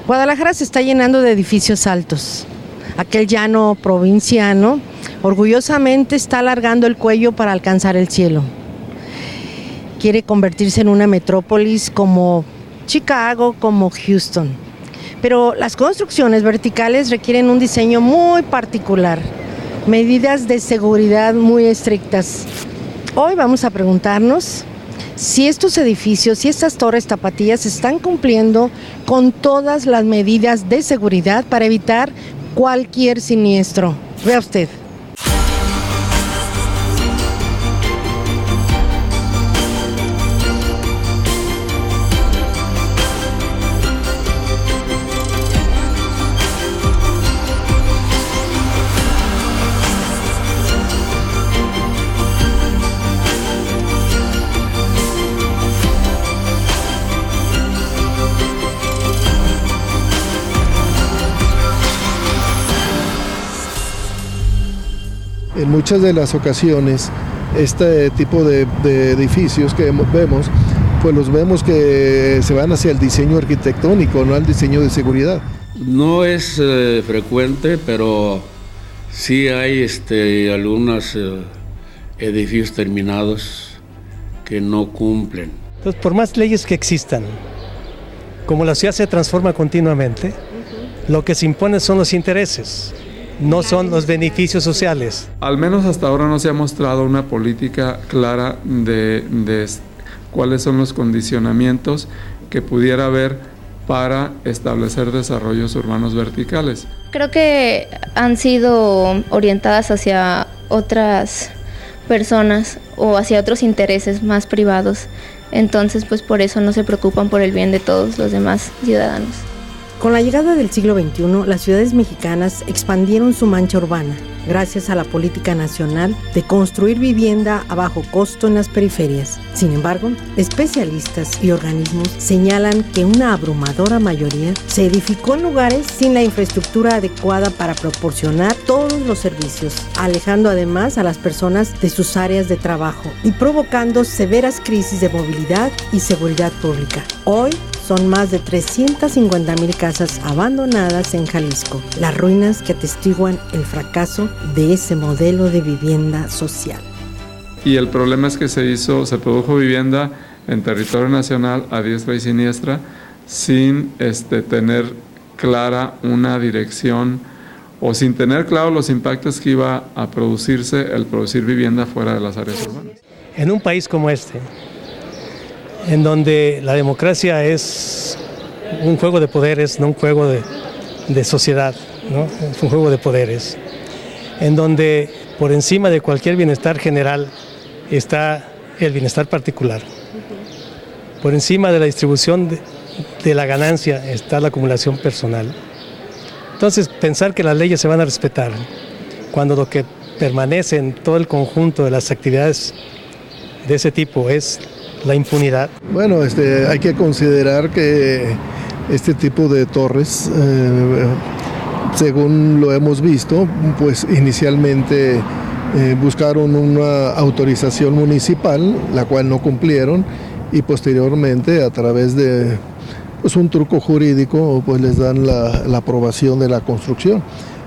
Guadalajara se está llenando de edificios altos. Aquel llano provinciano orgullosamente está alargando el cuello para alcanzar el cielo. Quiere convertirse en una metrópolis como Chicago, como Houston. Pero las construcciones verticales requieren un diseño muy particular, medidas de seguridad muy estrictas. Hoy vamos a preguntarnos si estos edificios y estas torres tapatías están cumpliendo con todas las medidas de seguridad para evitar cualquier siniestro. Vea usted. En muchas de las ocasiones, este tipo de edificios que vemos, pues los vemos que se van hacia el diseño arquitectónico, no al diseño de seguridad. No es frecuente, pero sí hay algunos edificios terminados que no cumplen. Entonces, por más leyes que existan, como la ciudad se transforma continuamente, lo que se impone son los intereses. No son los beneficios sociales. Al menos hasta ahora no se ha mostrado una política clara de cuáles son los condicionamientos que pudiera haber para establecer desarrollos urbanos verticales. Creo que han sido orientadas hacia otras personas o hacia otros intereses más privados. Entonces, pues por eso no se preocupan por el bien de todos los demás ciudadanos. Con la llegada del siglo XXI, las ciudades mexicanas expandieron su mancha urbana, gracias a la política nacional de construir vivienda a bajo costo en las periferias. Sin embargo, especialistas y organismos señalan que una abrumadora mayoría se edificó en lugares sin la infraestructura adecuada para proporcionar todos los servicios, alejando además a las personas de sus áreas de trabajo y provocando severas crisis de movilidad y seguridad pública. Hoy, son más de 350,000 casas abandonadas en Jalisco, las ruinas que atestiguan el fracaso de ese modelo de vivienda social. Y el problema es que se produjo vivienda en territorio nacional a diestra y siniestra sin tener clara una dirección o sin tener claro los impactos que iba a producirse el producir vivienda fuera de las áreas urbanas. En un país como este, en donde la democracia es un juego de poderes, no un juego de sociedad, ¿no? Es un juego de poderes, en donde por encima de cualquier bienestar general está el bienestar particular. Por encima de la distribución de la ganancia está la acumulación personal. Entonces, pensar que las leyes se van a respetar cuando lo que permanece en todo el conjunto de las actividades de ese tipo es la impunidad. Bueno, hay que considerar que este tipo de torres, según lo hemos visto, pues inicialmente buscaron una autorización municipal, la cual no cumplieron, y posteriormente a través de un truco jurídico pues les dan la aprobación de la construcción.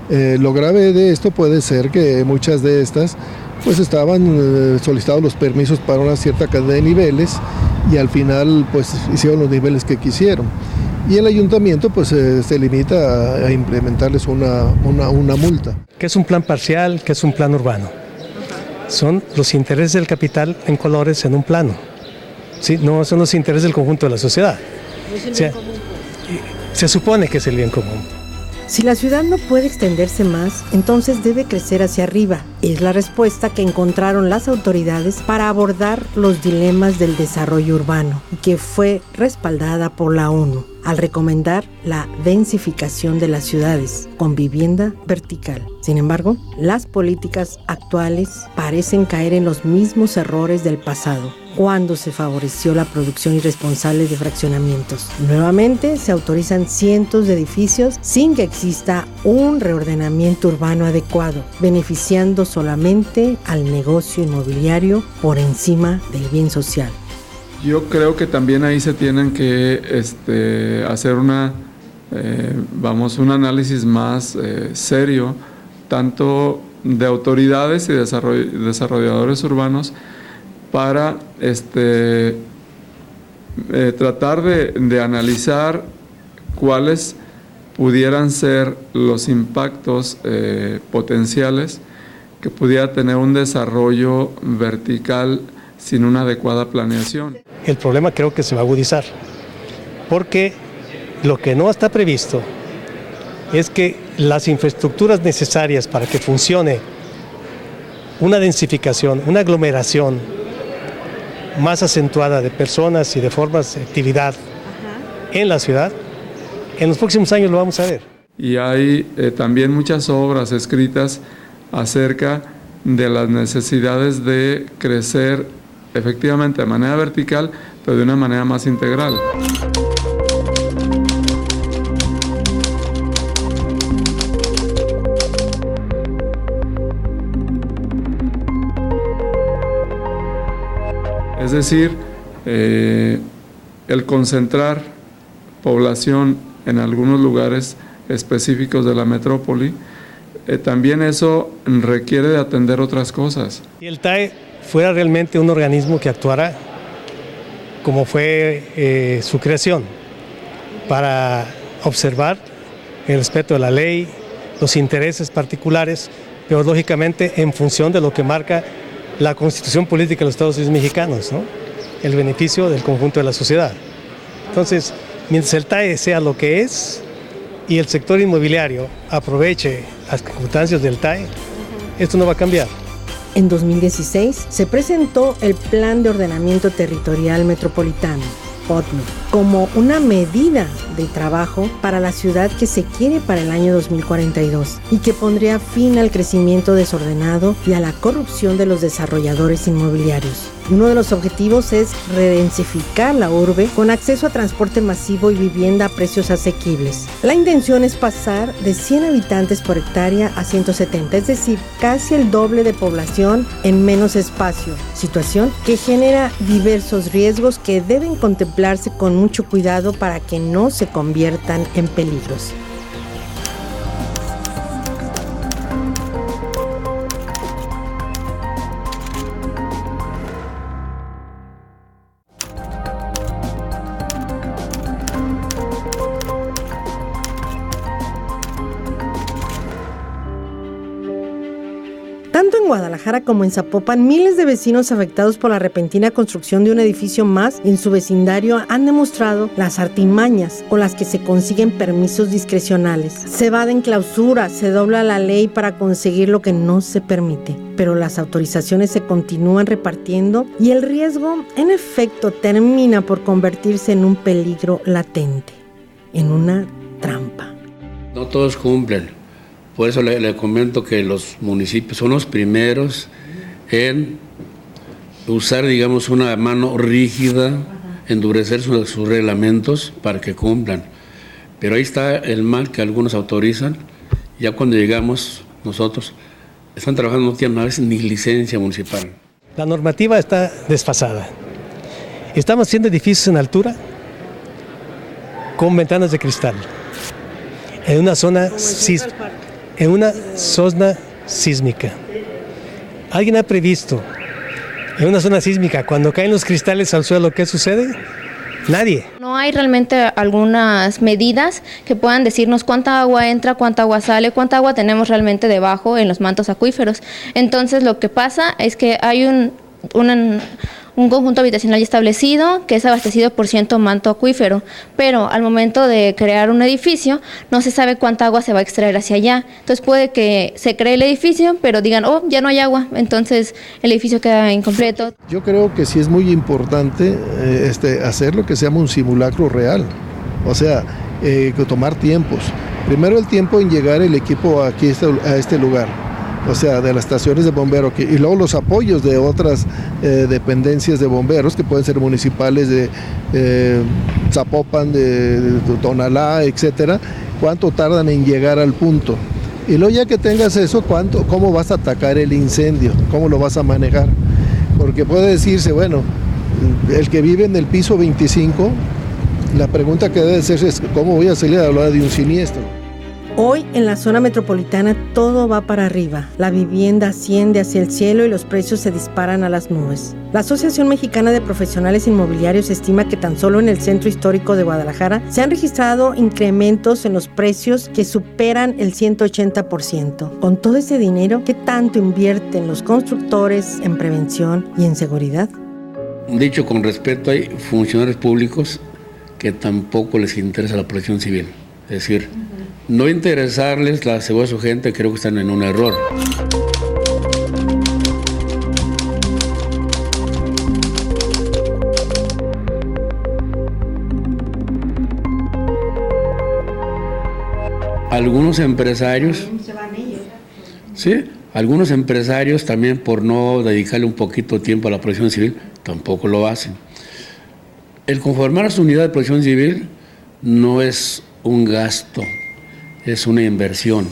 Lo grave de esto puede ser que muchas de estas pues estaban solicitados los permisos para una cierta cantidad de niveles y al final pues hicieron los niveles que quisieron. Y el ayuntamiento pues se limita a implementarles una multa. ¿Qué es un plan parcial? ¿Qué es un plan urbano? Son los intereses del capital en colores en un plano. ¿Sí? No son los intereses del conjunto de la sociedad. O sea, se supone que es el bien común. Si la ciudad no puede extenderse más, entonces debe crecer hacia arriba. Es la respuesta que encontraron las autoridades para abordar los dilemas del desarrollo urbano y que fue respaldada por la ONU al recomendar la densificación de las ciudades con vivienda vertical. Sin embargo, las políticas actuales parecen caer en los mismos errores del pasado, cuando se favoreció la producción irresponsable de fraccionamientos. Nuevamente se autorizan cientos de edificios sin que exista un reordenamiento urbano adecuado, beneficiando solamente al negocio inmobiliario por encima del bien social. Yo creo que también ahí se tienen que hacer una un análisis más serio, tanto de autoridades y desarrolladores urbanos, para tratar de analizar cuáles pudieran ser los impactos potenciales que pudiera tener un desarrollo vertical sin una adecuada planeación. El problema creo que se va a agudizar, porque lo que no está previsto es que las infraestructuras necesarias para que funcione una densificación, una aglomeración más acentuada de personas y de formas de actividad en la ciudad, en los próximos años lo vamos a ver. Y hay también muchas obras escritas acerca de las necesidades de crecer efectivamente de manera vertical, pero de una manera más integral. Es decir, el concentrar población en algunos lugares específicos de la metrópoli, también eso requiere de atender otras cosas. Si el TAE fuera realmente un organismo que actuara como fue su creación, para observar el respeto de la ley, los intereses particulares, pero lógicamente en función de lo que marca la Constitución Política de los Estados Unidos Mexicanos, ¿no? El beneficio del conjunto de la sociedad. Entonces, mientras el TAE sea lo que es y el sector inmobiliario aproveche las circunstancias del TAE, esto no va a cambiar. En 2016 se presentó el Plan de Ordenamiento Territorial Metropolitano, POTME, como una medida de trabajo para la ciudad que se quiere para el año 2042 y que pondría fin al crecimiento desordenado y a la corrupción de los desarrolladores inmobiliarios. Uno de los objetivos es redensificar la urbe con acceso a transporte masivo y vivienda a precios asequibles. La intención es pasar de 100 habitantes por hectárea a 170, es decir, casi el doble de población en menos espacio, situación que genera diversos riesgos que deben contemplarse con mucho cuidado para que no se conviertan en peligros. Tanto en Guadalajara como en Zapopan, miles de vecinos afectados por la repentina construcción de un edificio más en su vecindario han demostrado las artimañas con las que se consiguen permisos discrecionales. Se evaden clausuras, se dobla la ley para conseguir lo que no se permite, pero las autorizaciones se continúan repartiendo y el riesgo, en efecto, termina por convertirse en un peligro latente, en una trampa. No todos cumplen. Por eso le comento que los municipios son los primeros en usar, digamos, una mano rígida, endurecer sus reglamentos para que cumplan. Pero ahí está el mal que algunos autorizan. Ya cuando llegamos nosotros, están trabajando, no tienen a veces ni licencia municipal. La normativa está desfasada. Estamos haciendo edificios en altura con ventanas de cristal en una zona sísmica. ¿Alguien ha previsto en una zona sísmica cuando caen los cristales al suelo qué sucede? Nadie. No hay realmente algunas medidas que puedan decirnos cuánta agua entra, cuánta agua sale, cuánta agua tenemos realmente debajo en los mantos acuíferos. Entonces lo que pasa es que hay un conjunto habitacional ya establecido que es abastecido por cierto manto acuífero, pero al momento de crear un edificio no se sabe cuánta agua se va a extraer hacia allá. Entonces puede que se cree el edificio, pero digan, oh, ya no hay agua, entonces el edificio queda incompleto. Yo creo que sí es muy importante hacer lo que se llama un simulacro real, o sea, tomar tiempos. Primero el tiempo en llegar el equipo aquí a este lugar, o sea, de las estaciones de bomberos, y luego los apoyos de otras dependencias de bomberos, que pueden ser municipales de Zapopan, de Tonalá, etcétera, cuánto tardan en llegar al punto. Y luego ya que tengas eso, cómo vas a atacar el incendio, cómo lo vas a manejar. Porque puede decirse, bueno, el que vive en el piso 25 La pregunta que debe ser es ¿cómo voy a salir a hablar de un siniestro? Hoy en la zona metropolitana todo va para arriba. La vivienda asciende hacia el cielo y los precios se disparan a las nubes. La Asociación Mexicana de Profesionales Inmobiliarios estima que tan solo en el centro histórico de Guadalajara se han registrado incrementos en los precios que superan el 180%. Con todo ese dinero, ¿qué tanto invierten los constructores en prevención y en seguridad? Dicho con respeto, hay funcionarios públicos que tampoco les interesa la protección civil. Es decir, no interesarles la seguridad de su gente, creo que están en un error. Algunos empresarios, sí, algunos empresarios también por no dedicarle un poquito de tiempo a la protección civil, tampoco lo hacen. El conformar a su unidad de protección civil no es un gasto, es una inversión.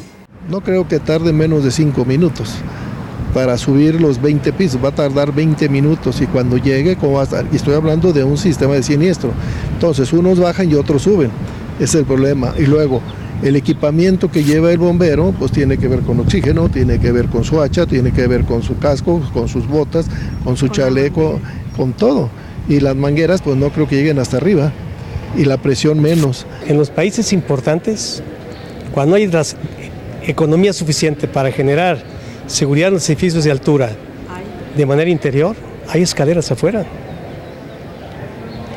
No creo que tarde menos de 5 minutos para subir los 20 pisos, va a tardar 20 minutos y cuando llegue, ¿cómo va a estar? Y estoy hablando de un sistema de siniestro. Entonces, unos bajan y otros suben, ese es el problema. Y luego, el equipamiento que lleva el bombero, pues tiene que ver con oxígeno, tiene que ver con su hacha, tiene que ver con su casco, con sus botas, con su chaleco, con todo. Y las mangueras, pues no creo que lleguen hasta arriba, y la presión menos. En los países importantes, cuando hay la economía suficiente para generar seguridad en los edificios de altura de manera interior, hay escaleras afuera.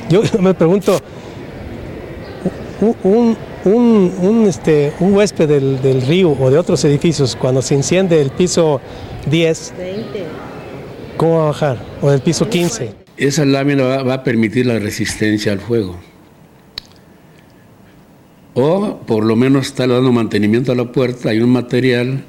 Yo me pregunto, un huésped del Río o de otros edificios, cuando se enciende el piso 10, ¿cómo va a bajar? O del piso 15. Esa lámina va a permitir la resistencia al fuego. O por lo menos está dando mantenimiento a la puerta. Hay un material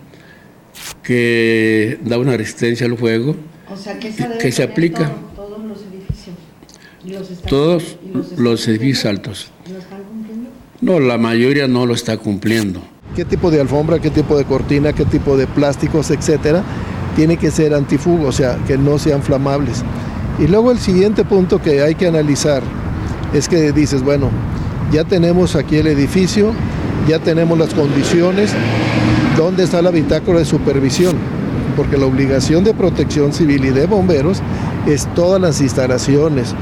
que da una resistencia al fuego, o sea, que se aplica todos los edificios. Todos los edificios altos. ¿Lo están cumpliendo? No, la mayoría no lo está cumpliendo. ¿Qué tipo de alfombra, qué tipo de cortina, qué tipo de plásticos, etcétera? Tiene que ser antifugo, o sea, que no sean flamables. Y luego el siguiente punto que hay que analizar es que dices, bueno, ya tenemos aquí el edificio, ya tenemos las condiciones, ¿dónde está la bitácora de supervisión? Porque la obligación de protección civil y de bomberos es todas las instalaciones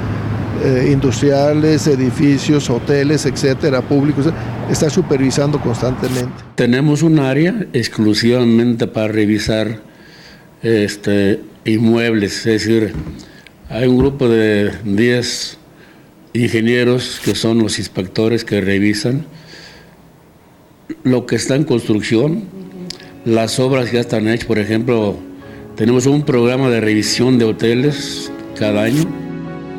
industriales, edificios, hoteles, etcétera, públicos, está supervisando constantemente. Tenemos un área exclusivamente para revisar inmuebles, es decir, hay un grupo de 10 ingenieros que son los inspectores que revisan lo que está en construcción, las obras que ya están hechas. Por ejemplo, tenemos un programa de revisión de hoteles cada año.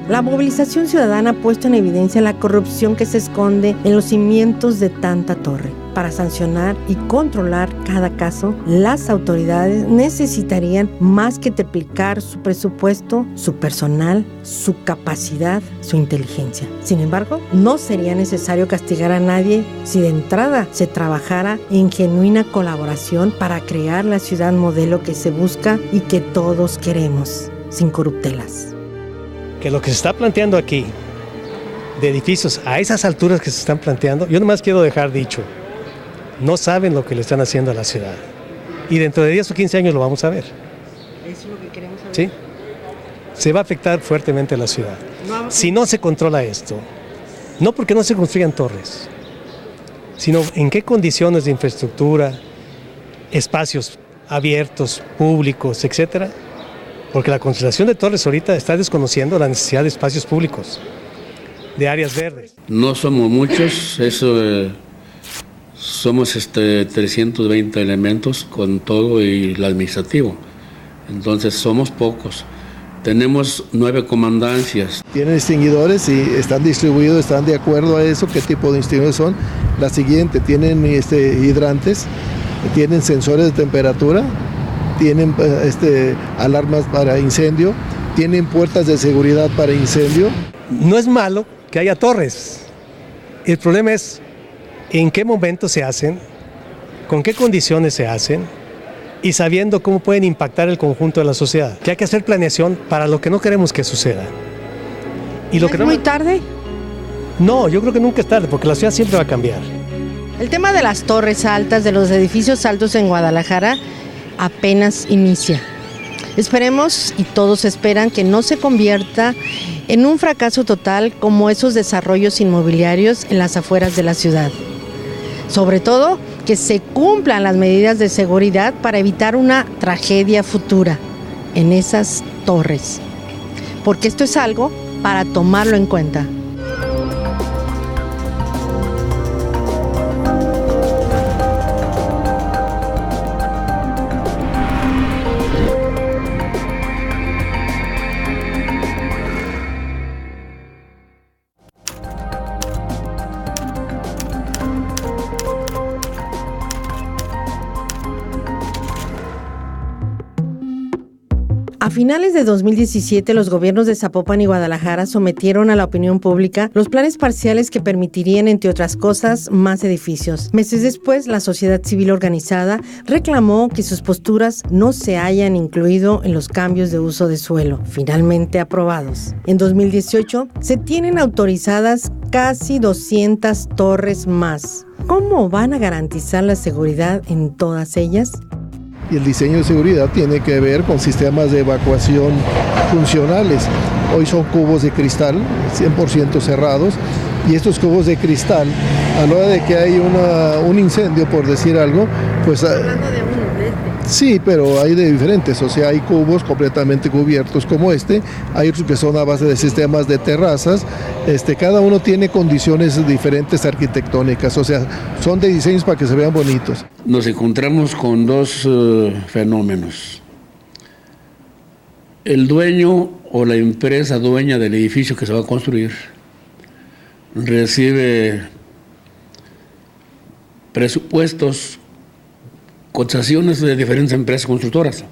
La movilización ciudadana ha puesto en evidencia la corrupción que se esconde en los cimientos de tanta torre. Para sancionar y controlar cada caso, las autoridades necesitarían más que triplicar su presupuesto, su personal, su capacidad, su inteligencia. Sin embargo, no sería necesario castigar a nadie si de entrada se trabajara en genuina colaboración para crear la ciudad modelo que se busca y que todos queremos, sin corruptelas. Que lo que se está planteando aquí, de edificios a esas alturas que se están planteando, yo nomás quiero dejar dicho, no saben lo que le están haciendo a la ciudad. Y dentro de 10 o 15 años lo vamos a ver. Eso es lo que queremos saber. ¿Sí? Se va a afectar fuertemente a la ciudad. Si no se controla esto, no porque no se construyan torres, sino en qué condiciones de infraestructura, espacios abiertos, públicos, etcétera. Porque la constelación de torres ahorita está desconociendo la necesidad de espacios públicos, de áreas verdes. No somos muchos, somos 320 elementos con todo y el administrativo. Entonces somos pocos. Tenemos 9 comandancias. Tienen extinguidores y están distribuidos, están de acuerdo a eso. ¿Qué tipo de extinguidores son? La siguiente, tienen hidrantes, tienen sensores de temperatura, tienen alarmas para incendio, tienen puertas de seguridad para incendio. No es malo que haya torres. El problema es en qué momento se hacen, con qué condiciones se hacen y sabiendo cómo pueden impactar el conjunto de la sociedad. Que hay que hacer planeación para lo que no queremos que suceda. Y lo ¿Es que no muy tarde? No, yo creo que nunca es tarde, porque la ciudad siempre va a cambiar. El tema de las torres altas, de los edificios altos en Guadalajara, apenas inicia. Esperemos, y todos esperan, que no se convierta en un fracaso total como esos desarrollos inmobiliarios en las afueras de la ciudad. Sobre todo, que se cumplan las medidas de seguridad para evitar una tragedia futura en esas torres. Porque esto es algo para tomarlo en cuenta. A finales de 2017, los gobiernos de Zapopan y Guadalajara sometieron a la opinión pública los planes parciales que permitirían, entre otras cosas, más edificios. Meses después, la sociedad civil organizada reclamó que sus posturas no se hayan incluido en los cambios de uso de suelo, finalmente aprobados. En 2018, se tienen autorizadas casi 200 torres más. ¿Cómo van a garantizar la seguridad en todas ellas? Y el diseño de seguridad tiene que ver con sistemas de evacuación funcionales. Hoy son cubos de cristal, 100% cerrados, y estos cubos de cristal, a la hora de que hay un incendio, por decir algo, pues... Hablando de uno, de este. Sí, pero hay de diferentes, o sea, hay cubos completamente cubiertos como este, hay otros que son a base de sistemas de terrazas, cada uno tiene condiciones diferentes arquitectónicas, o sea, son de diseños para que se vean bonitos. Nos encontramos con dos fenómenos. El dueño o la empresa dueña del edificio que se va a construir recibe presupuestos, cotizaciones de diferentes empresas constructoras.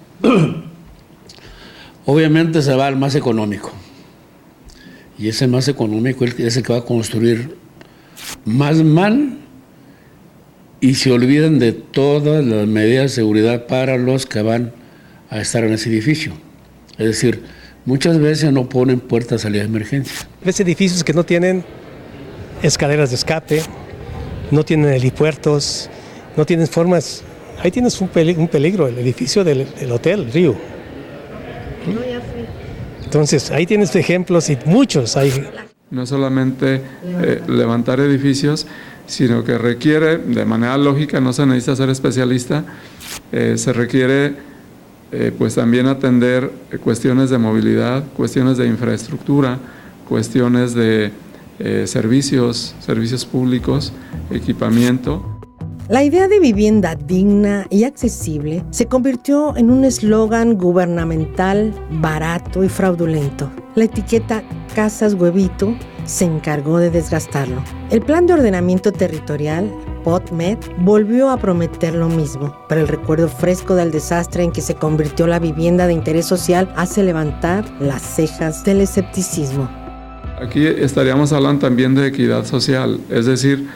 Obviamente se va al más económico. Y ese más económico es el que va a construir más mal y se olvidan de todas las medidas de seguridad para los que van a estar en ese edificio. Es decir, muchas veces no ponen puertas de salida de emergencia. Ves edificios que no tienen escaleras de escape, no tienen helipuertos, no tienen formas. Ahí tienes un peligro, el edificio del Hotel Río. Entonces, ahí tienes ejemplos y muchos hay. No solamente levantar edificios, sino que requiere, de manera lógica, no se necesita ser especialista, se requiere pues también atender cuestiones de movilidad, cuestiones de infraestructura, cuestiones de servicios públicos, equipamiento. La idea de vivienda digna y accesible se convirtió en un eslogan gubernamental barato y fraudulento. La etiqueta Casas Huevito se encargó de desgastarlo. El Plan de Ordenamiento Territorial, POTMET, volvió a prometer lo mismo, pero el recuerdo fresco del desastre en que se convirtió la vivienda de interés social hace levantar las cejas del escepticismo. Aquí estaríamos hablando también de equidad social, es decir,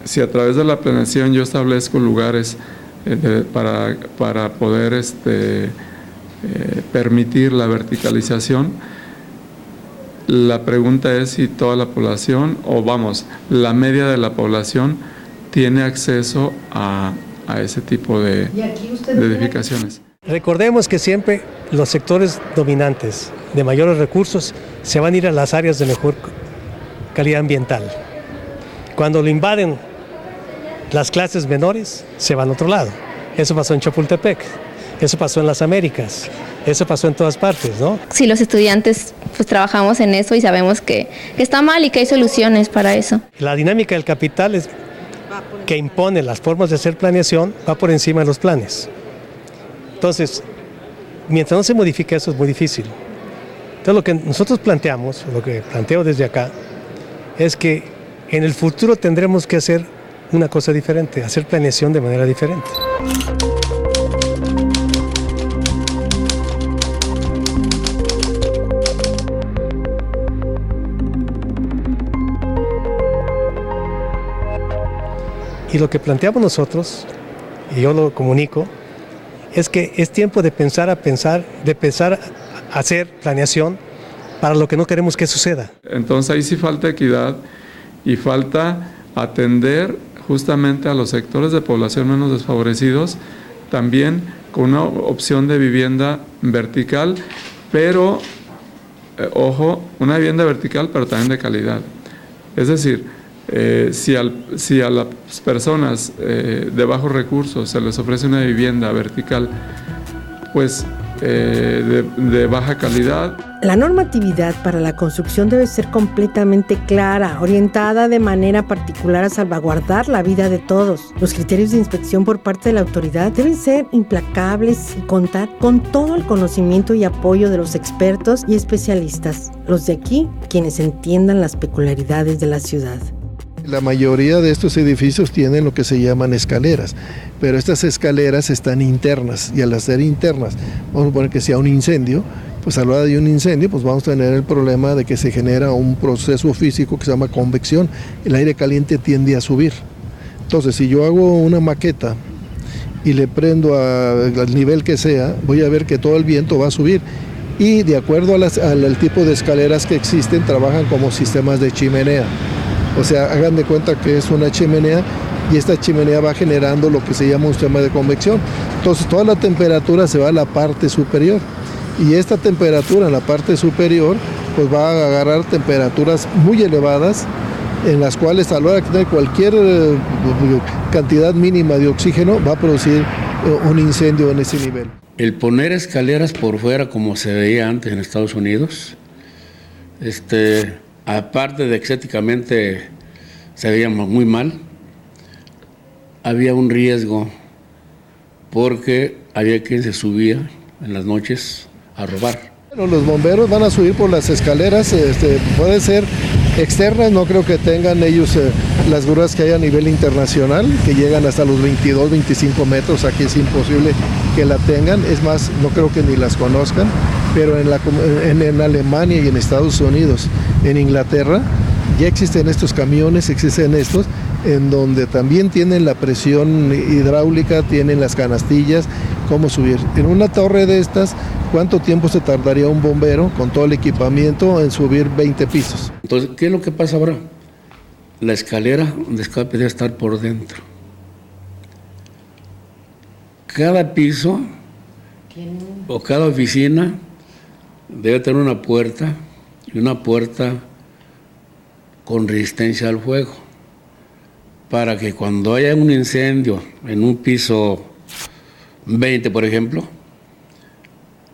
si a través de la planeación yo establezco lugares para poder permitir la verticalización, la pregunta es si toda la población, la media de la población tiene acceso a ese tipo de edificaciones. Recordemos que siempre los sectores dominantes de mayores recursos se van a ir a las áreas de mejor calidad ambiental. Cuando lo invaden las clases menores, se van a otro lado. Eso pasó en Chapultepec, eso pasó en las Américas, eso pasó en todas partes, ¿no? Sí, los estudiantes pues trabajamos en eso y sabemos que está mal y que hay soluciones para eso. La dinámica del capital es que impone las formas de hacer planeación, va por encima de los planes. Entonces, mientras no se modifique eso es muy difícil. Entonces lo que nosotros planteamos, lo que planteo desde acá, es que en el futuro tendremos que hacer una cosa diferente, hacer planeación de manera diferente. Y lo que planteamos nosotros, y yo lo comunico, es que es tiempo de empezar a hacer planeación para lo que no queremos que suceda. Entonces ahí sí falta equidad y falta atender justamente a los sectores de población menos desfavorecidos, también con una opción de vivienda vertical, pero, ojo, una vivienda vertical, pero también de calidad. Es decir, si a las personas de bajos recursos se les ofrece una vivienda vertical, pues de baja calidad. La normatividad para la construcción debe ser completamente clara, orientada de manera particular a salvaguardar la vida de todos. Los criterios de inspección por parte de la autoridad deben ser implacables y contar con todo el conocimiento y apoyo de los expertos y especialistas, los de aquí, quienes entiendan las peculiaridades de la ciudad. La mayoría de estos edificios tienen lo que se llaman escaleras, pero estas escaleras están internas y al ser internas, vamos a suponer que sea un incendio, pues a la hora de un incendio pues vamos a tener el problema de que se genera un proceso físico que se llama convección, el aire caliente tiende a subir. Entonces si yo hago una maqueta y le prendo al nivel que sea, voy a ver que todo el viento va a subir. Y de acuerdo al tipo de escaleras que existen, trabajan como sistemas de chimenea. O sea, hagan de cuenta que es una chimenea y esta chimenea va generando lo que se llama un sistema de convección. Entonces toda la temperatura se va a la parte superior y esta temperatura en la parte superior pues va a agarrar temperaturas muy elevadas en las cuales a la hora que tenga cualquier cantidad mínima de oxígeno va a producir un incendio en ese nivel. El poner escaleras por fuera como se veía antes en Estados Unidos, aparte de que estéticamente se veía muy mal, había un riesgo porque había quien se subía en las noches a robar. Bueno, los bomberos van a subir por las escaleras, puede ser externas, no creo que tengan ellos las grúas que hay a nivel internacional, que llegan hasta los 22, 25 metros, aquí es imposible que la tengan, es más, no creo que ni las conozcan, pero en Alemania y en Estados Unidos, en Inglaterra, ya existen estos camiones, existen estos, en donde también tienen la presión hidráulica, tienen las canastillas, cómo subir. En una torre de estas, ¿cuánto tiempo se tardaría un bombero con todo el equipamiento en subir 20 pisos? Entonces, ¿qué es lo que pasa ahora? La escalera de escape debe estar por dentro. Cada piso o cada oficina debe tener una puerta y una puerta con resistencia al fuego para que cuando haya un incendio en un piso 20, por ejemplo,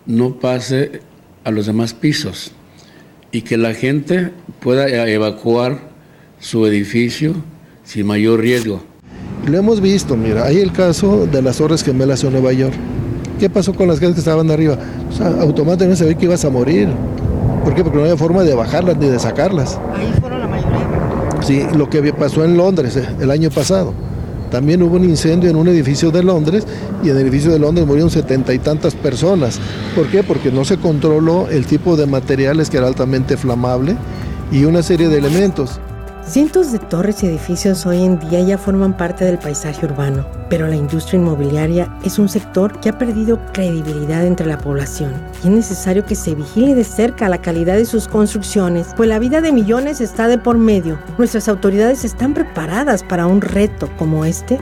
no pase a los demás pisos y que la gente pueda evacuar su edificio sin mayor riesgo. Lo hemos visto, mira, hay el caso de las Torres Gemelas en Nueva York. ¿Qué pasó con las casas que estaban arriba? O sea, automáticamente se ve que ibas a morir. ¿Por qué? Porque no había forma de bajarlas ni de sacarlas. Ahí fueron la mayoría. Sí, lo que pasó en Londres el año pasado. También hubo un incendio en un edificio de Londres y en el edificio de Londres murieron 70 y tantas personas. ¿Por qué? Porque no se controló el tipo de materiales que era altamente flamable y una serie de elementos. Cientos de torres y edificios hoy en día ya forman parte del paisaje urbano, pero la industria inmobiliaria es un sector que ha perdido credibilidad entre la población y es necesario que se vigile de cerca la calidad de sus construcciones, pues la vida de millones está de por medio. ¿Nuestras autoridades están preparadas para un reto como este?